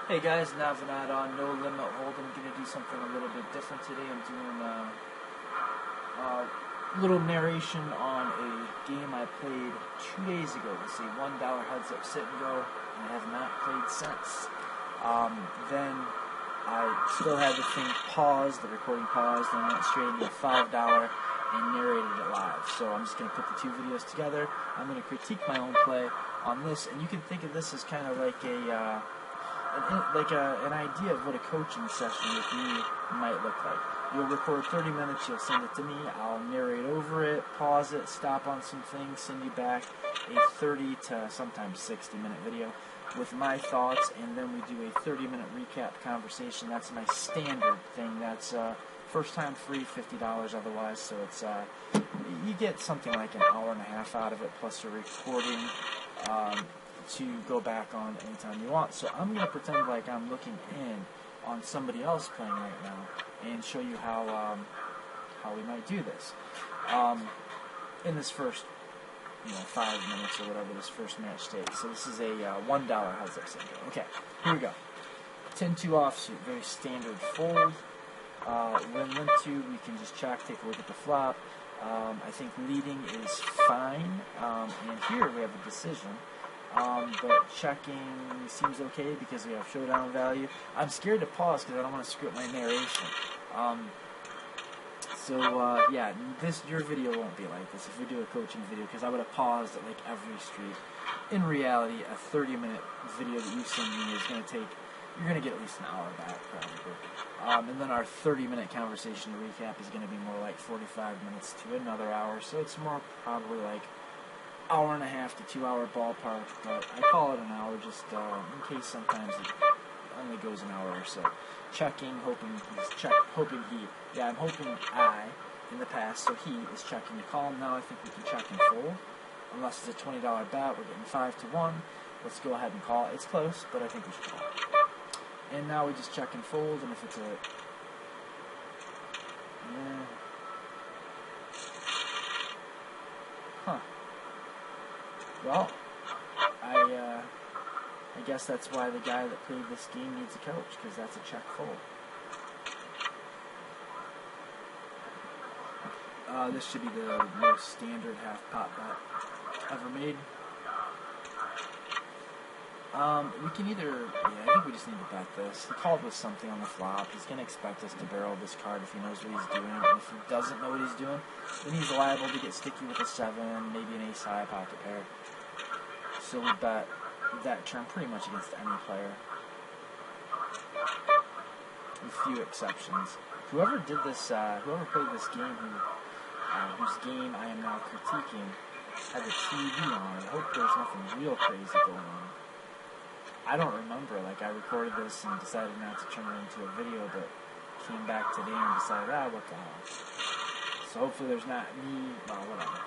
Hey guys, Navonod on No Limit Hold. I'm going to do something a little bit different today. I'm doing a little narration on a game I played 2 days ago. It's a $1 heads-up sit and go, and I have not played since. Then I still had the thing paused, the recording paused, and I went straight into a $5 and narrated it live. So I'm just going to put the two videos together. I'm going to critique my own play on this, and you can think of this as kind of like an idea of what a coaching session with me might look like. You'll record 30 minutes, you'll send it to me, I'll narrate over it, pause it, stop on some things, send you back a 30 to sometimes 60-minute video with my thoughts, and then we do a 30-minute recap conversation. That's my standard thing. That's first time free, $50 otherwise, so it's you get something like an hour and a half out of it, plus a recording to go back on anytime you want. So I'm going to pretend like I'm looking in on somebody else playing right now and show you how we might do this in this first 5 minutes or whatever this first match takes. So this is a $1 heads-up single. Okay, here we go. 10-2 offsuit, very standard fold. When limp 2, we can just check, take a look at the flop. I think leading is fine, and here we have a decision. But checking seems okay because we have showdown value. I'm scared to pause because I don't want to screw up my narration. Yeah, your video won't be like this if we do a coaching video, because I would have paused at like every street. In reality, a 30-minute video that you send me is going to take, you're going to get at least an hour back probably. And then our 30-minute conversation to recap is going to be more like 45 minutes to another hour, so it's more probably like hour and a half to 2 hour ballpark, but I call it an hour just in case sometimes it only goes an hour or so. Checking, hoping I'm hoping I, in the past, so he is checking to call. Now I think we can check and fold. Unless it's a $20 bet, we're getting 5-1. Let's go ahead and call. It's close, but I think we should call. And now we just check and fold, and if it's a... Well, I guess that's why the guy that played this game needs a coach, because that's a check fold. This should be the most standard half-pot bet ever made. We can either, I think we just need to bet this. He called with something on the flop. He's going to expect us to barrel this card if he knows what he's doing. And if he doesn't know what he's doing, then he's liable to get sticky with a 7, maybe an ace-high pocket pair. So we bet that turn pretty much against any player, with few exceptions. Whoever did this, whoever played this game, whose game I am now critiquing, had the TV on. I hope there's nothing real crazy going on. I don't remember, I recorded this and decided not to turn it into a video, but came back today and decided, what the hell. So hopefully there's not me, whatever,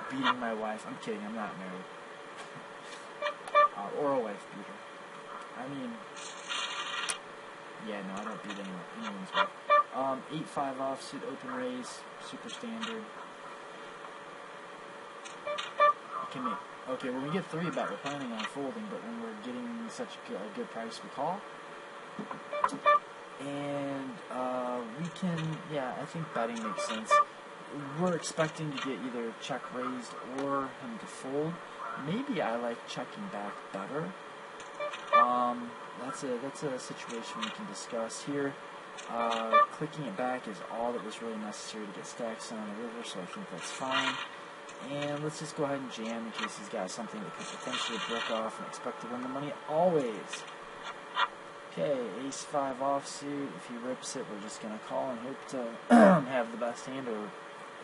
beating my wife. I'm kidding, I'm not married. Or a wife beater. I mean, no, I don't beat anyone's wife. 8-5 offsuit, open raise, super standard. Okay, when we get 3-bet, we're planning on folding, but when we're getting such a good price, we call. And we can, I think betting makes sense. We're expecting to get either check raised or him to fold. Maybe I like checking back better. That's a situation we can discuss here. Clicking it back is all that was really necessary to get stacks on the river, so I think that's fine. And let's just go ahead and jam in case he's got something that could potentially brick off and expect to win the money always. Okay, ace-5 offsuit. If he rips it, we're just going to call and hope to have the best hand or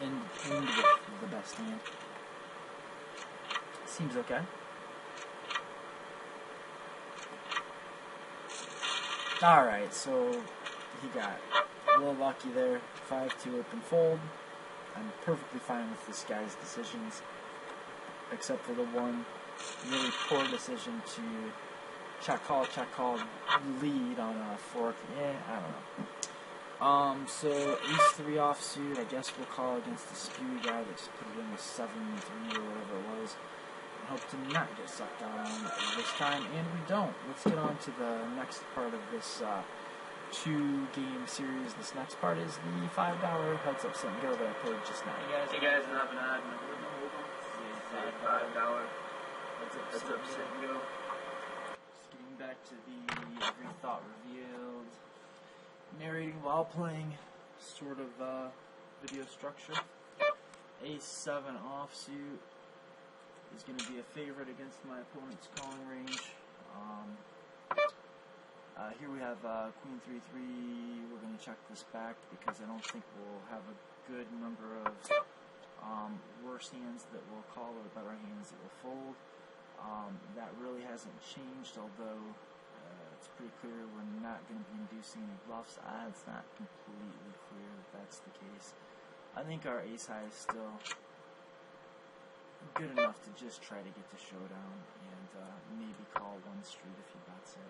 end with the best hand. Seems okay. Alright, so he got a little lucky there. 5-2 open fold. I'm perfectly fine with this guy's decisions, except for the one really poor decision to check call, lead on a fork. I don't know. So ace-3 offsuit, I guess we'll call against the spewy guy that just put it in with 7-3 or whatever it was. hope to not get sucked down this time, and we don't. Let's get on to the next part of this 2-game series. This next part is the $5 Heads Up Set and Go that I played just now. Hey guys, Navonod. $5 Heads Up Set and Go. Just getting back to the Every Thought Revealed, narrating while playing sort of video structure. Ace-7 offsuit is going to be a favorite against my opponent's calling range. Here we have Queen 3-3. We're going to check this back because I don't think we'll have a good number of worse hands that will call or better hands that will fold. That really hasn't changed, although it's pretty clear we're not going to be inducing any bluffs. It's not completely clear that that's the case. I think our ace-high is still good enough to just try to get the showdown and maybe call one street if he bets it.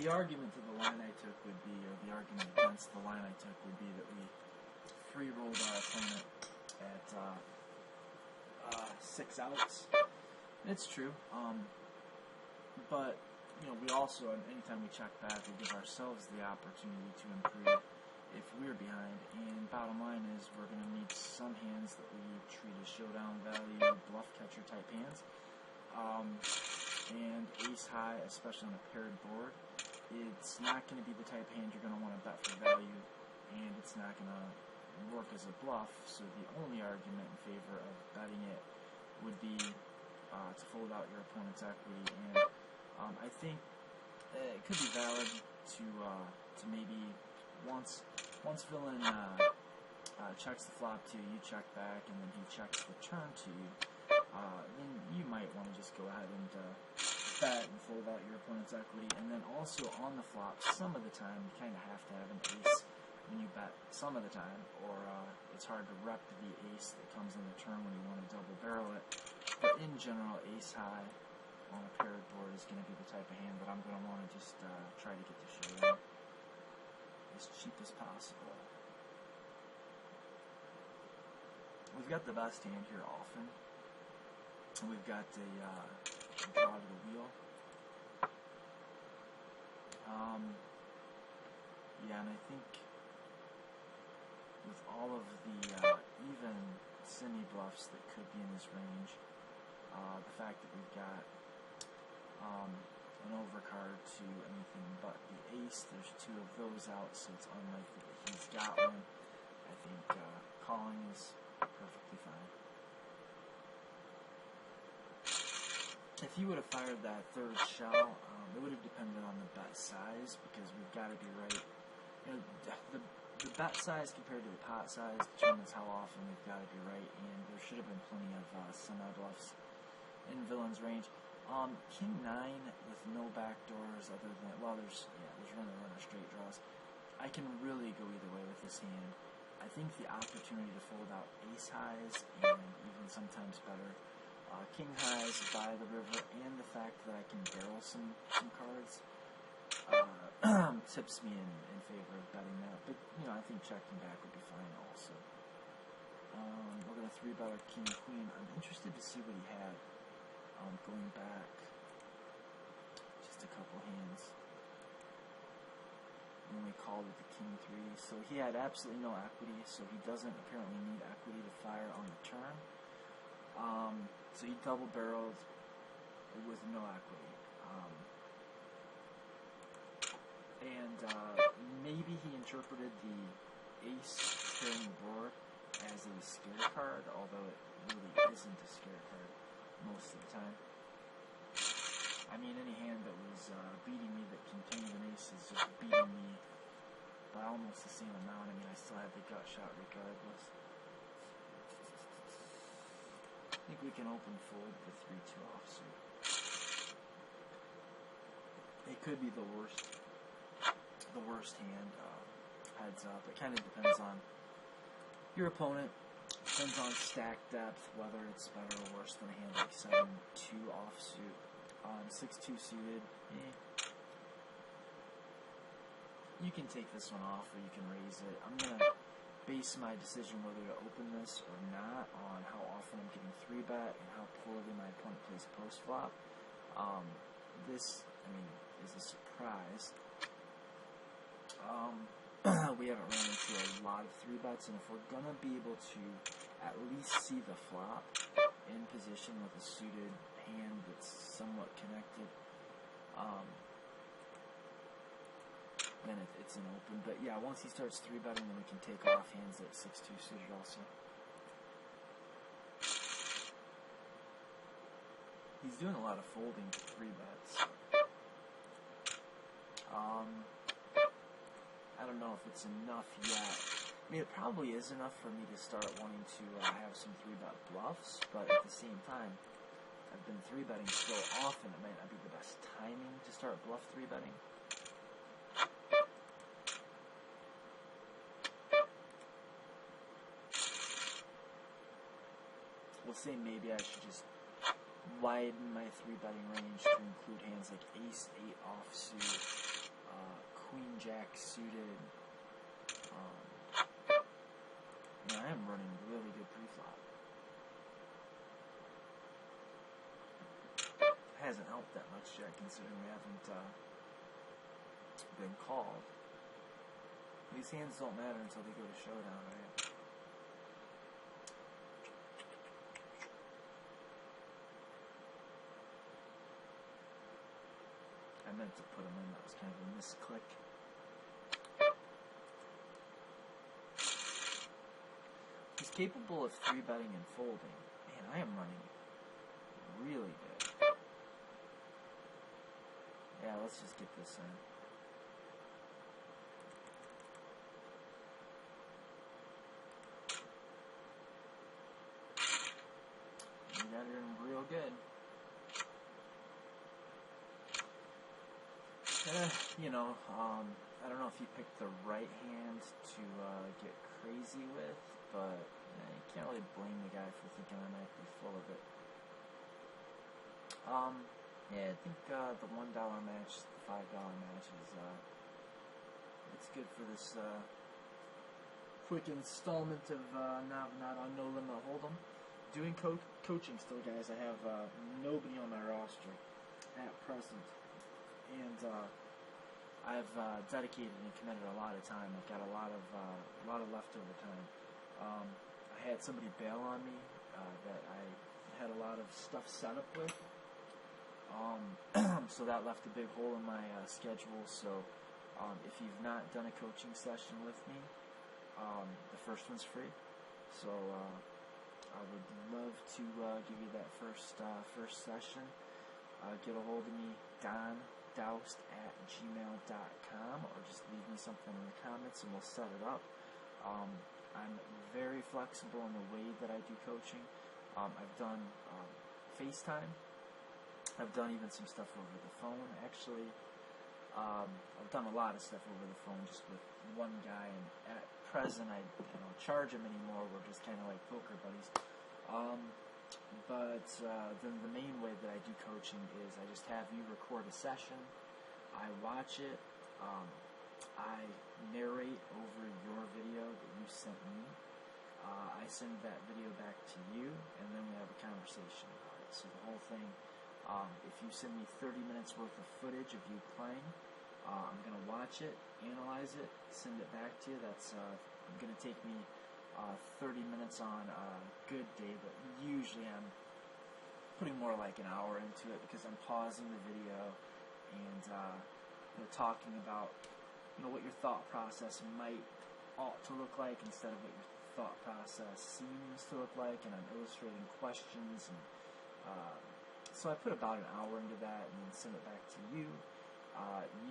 The argument to the line I took would be, or the argument against the line I took would be that we free-rolled our opponent at 6 outs. It's true, but you know, we also, anytime we check back, we give ourselves the opportunity to improve if we're behind. And bottom line is, we're going to need some hands that we treat as showdown value, bluff catcher type hands. And ace high, especially on a paired board, it's not going to be the type of hand you're going to want to bet for value, and it's not going to work as a bluff. So the only argument in favor of betting it would be to fold out your opponent's equity. And I think it could be valid to maybe once villain checks the flop to you, you check back, and then he checks the turn to you. Then you might want to just go ahead and bet and fold out your opponent's equity. And then also on the flop, some of the time you kind of have to have an ace when you bet some of the time, or it's hard to rep the ace that comes in the turn when you want to double barrel it. But in general, ace high on a paired board is going to be the type of hand that I'm going to want to just try to get the showdown as cheap as possible. We've got the best hand here often. We've got a draw to the wheel. Yeah, and I think with all of the even semi-bluffs that could be in this range, the fact that we've got an overcard to anything but the ace, there's 2 of those out, so it's unlikely that he's got one. I think calling is perfectly fine. If he would have fired that third shell, it would have depended on the bet size, because we've got to be right. You know, the bet size compared to the pot size determines how often we've got to be right, and there should have been plenty of semi-bluffs in villain's range. King 9 with no backdoors other than, well, there's runner straight draws. I can really go either way with this hand. I think the opportunity to fold out ace highs, and even sometimes better king highs by the river, and the fact that I can barrel some cards tips me in favor of betting that. But you know, I think checking back would be fine also. We're going to 3-bet our king queen. I'm interested to see what he had going back just a couple hands when we called with the king 3. So he had absolutely no equity, so he doesn't apparently need equity to fire on the turn. So he double barreled with no equity. Maybe he interpreted the ace carrying the board as a scare card, although it really isn't a scare card most of the time. I mean, any hand that was beating me that contained an ace is just beating me by almost the same amount. I mean, I still had the gut shot regardless. I think we can open fold the 3-2 offsuit. It could be the worst hand, heads up. It kind of depends on your opponent. Depends on stack depth, whether it's better or worse than a hand like 7-2 offsuit. 6-2 suited. You can take this one off, or you can raise it. I'm gonna base my decision whether to open this or not on how often I'm getting 3-bet and how poorly my opponent plays post-flop. This, is a surprise. We haven't run into a lot of 3-bets, and if we're going to be able to at least see the flop in position with a suited hand that's somewhat connected, then it's an open. But yeah, once he starts 3-betting, then we can take off hands at 6-2 suited also. He's doing a lot of folding to 3-bets. I don't know if it's enough yet. It probably is enough for me to start wanting to have some 3-bet bluffs, but at the same time, I've been 3-betting so often, it might not be the best timing to start bluff 3-betting. We'll say maybe I should just widen my 3-betting range to include hands like Ace-8 offsuit, Queen-Jack suited. I am running really good pre-flop. It hasn't helped that much yet, considering we haven't been called. These hands don't matter until they go to showdown, right? I meant to put them in, that was kind of a misclick. He's capable of 3-betting and folding. Man, I am running really good. Yeah, let's just get this in. You got it in real good. I don't know if you picked the right hand to get crazy with, but you can't really blame the guy for thinking I might be full of it. Yeah, I think the $1 match, the $5 match is it's good for this quick installment of Navonod on No Limit Hold'em. Doing coaching still, guys. I have nobody on my roster at present. And I've dedicated and committed a lot of time. I've got a lot of leftover time. I had somebody bail on me that I had a lot of stuff set up with. So that left a big hole in my schedule. So if you've not done a coaching session with me, the first one's free. So I would love to give you that first session. Get a hold of me, dondoust@gmail.com, or just leave me something in the comments and we'll set it up. I'm very flexible in the way that I do coaching. I've done FaceTime. I've done even some stuff over the phone, actually. I've done a lot of stuff over the phone just with one guy, and at present I don't charge him anymore. We're just kind of like poker buddies. But then the main way that I do coaching is I just have you record a session, I watch it, I narrate over your video that you sent me, I send that video back to you, and then we have a conversation about it. So the whole thing, if you send me 30 minutes worth of footage of you playing, I'm going to watch it, analyze it, send it back to you. That's going to take me 30 minutes on a good day, but usually I'm putting more like an hour into it because I'm pausing the video and talking about what your thought process ought to look like instead of what your thought process seems to look like, and I'm illustrating questions, and so I put about an hour into that and then send it back to you.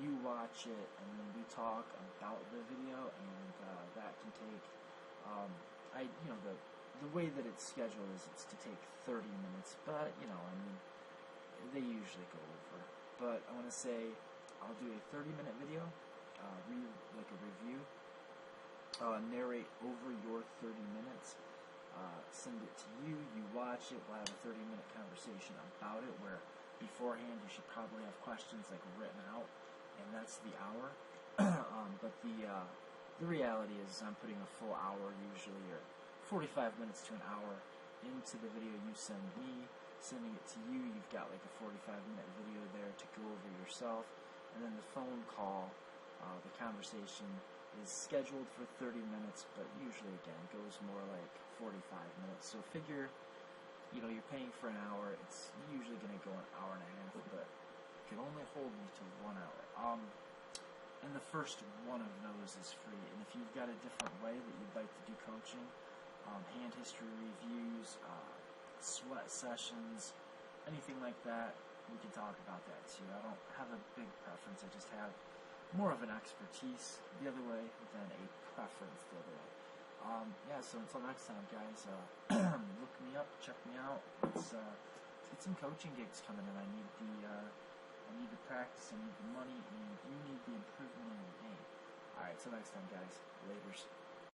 You watch it, and then we talk about the video, and that can take the way that it's scheduled is it's to take 30 minutes, but they usually go over. But I want to say I'll do a 30-minute video, like a review, narrate over your 30 minutes, send it to you, you watch it, we'll have a 30-minute conversation about it, where beforehand you should probably have questions like written out, and that's the hour. But the reality is I'm putting a full hour usually, or 45 minutes to an hour into the video you send me, sending it to you. You've got like a 45-minute video there to go over yourself, and then the phone call, the conversation is scheduled for 30 minutes, but usually again goes more like 45 minutes. So figure, you're paying for an hour. It's usually going to go an hour and a half, but it can only hold me to 1 hour. And the first one of those is free. And if you've got a different way that you'd like to do coaching, hand history reviews, sweat sessions, anything like that, we can talk about that too. I don't have a big preference. I just have more of an expertise the other way than a preference the other way. So until next time, guys, look me up, check me out. Let's get some coaching gigs coming in. I need the practice, I need the money, and you need the improvement in your game. Alright, till next time, guys. Laters.